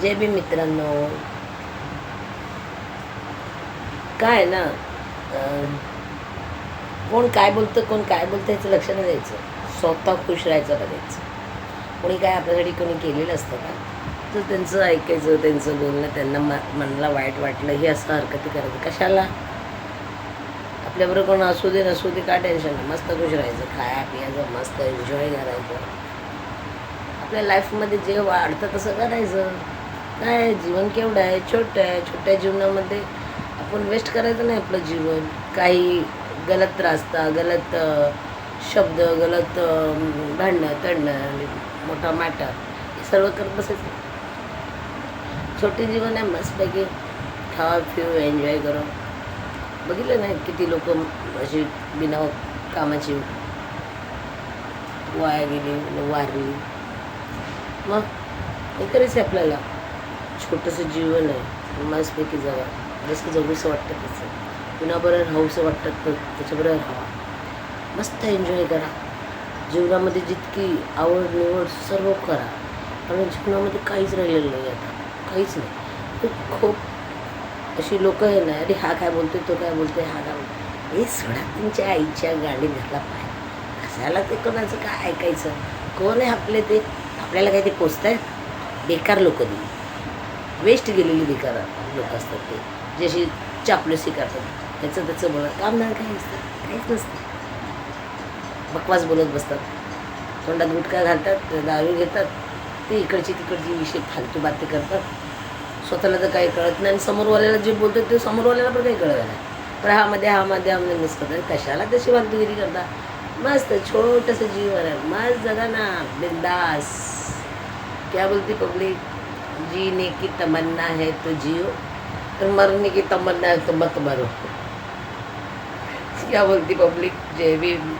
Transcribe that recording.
जय भीम मित्रांनो. काय ना कोण काय बोलतं कोण काय बोलतं याचं लक्ष नाही द्यायचं. स्वतः खुश राहायचं बघायचं. कोणी काय आपल्यासाठी कोणी केलेलं असतं का, तर त्यांचं ऐकायचं, त्यांचं बोलणं. त्यांना मनाला वाईट वाटलं हे असं हरकती करायचं कशाला. आपल्याबरोबर कोण असू दे नसू दे काय टेन्शन नाही, मस्त खुश राहायचं, खाया पियाचं मस्त एन्जॉय करायचं. आपल्या लाईफमध्ये जे वाढतं तसं करायचं. काय जीवन केवढं आहे, छोटं आहे. छोट्या जीवनामध्ये आपण वेस्ट करायचं नाही आपलं जीवन. काही गलत रास्ता, गलत शब्द, गलत भांडणं तडणं, मोठा मॅटर हे सर्व करत बसायचं. छोटे जीवन आहे, मस्तपैकी खावा पिऊ एन्जॉय करा. बघितलं नाही किती लोक अशी बिना कामाची वाया गेली, वारली. मग हे करायचं आपल्याला. छोटंसं जीवन आहे, मस्तपैकी जगा. जसं जगूसं वाटतं तसं, कुणाबरोबर राहूसं वाटतं तर त्याच्याबरोबर राहा. मस्त एन्जॉय करा. जीवनामध्ये जितकी आवड निवड सर्व करा, कारण जीवनामध्ये काहीच राहिलेलं नाही आता, काहीच नाही. खूप अशी लोक आहे ना, अरे हा काय बोलतोय, तो काय बोलतोय, हा काय बोलतोय. हे सोडा तुमच्या आईच्या गाडीत घातला पाय. कशाला ते कोणाचं काय ऐकायचं. कोण आहे आपले ते, आपल्याला काय ते पोचतायत. बेकार लोक दिली, वेस्ट गेलेली बेकार लोक असतात ते, जे अशी चापलुसी करतात. त्याचं बोलत काम नाही, काही नसतं, काहीच नसतं. बकवास बोलत बसतात, तोंडात गुटखा घालतात, दारू घेतात, ते इकडची तिकडची विषय फालतू बाते करतात. स्वतःला तर काही कळत नाही आणि समोरवाल्याला जे बोलतात ते समोरवाल्याला पण काही कळत नाही. पण हा मध्ये नसतं. कशाला तशी फालतूगिरी करता. मस्त छोटंसं जीवन आहे, मस्त जगा ना बिंदास. क्या बोलती पब्लिक, जीने की तमन्ना है तो जियो, और मरने की तमन्ना है तो मत मरो. क्या बोलती पब्लिक. जय भीम.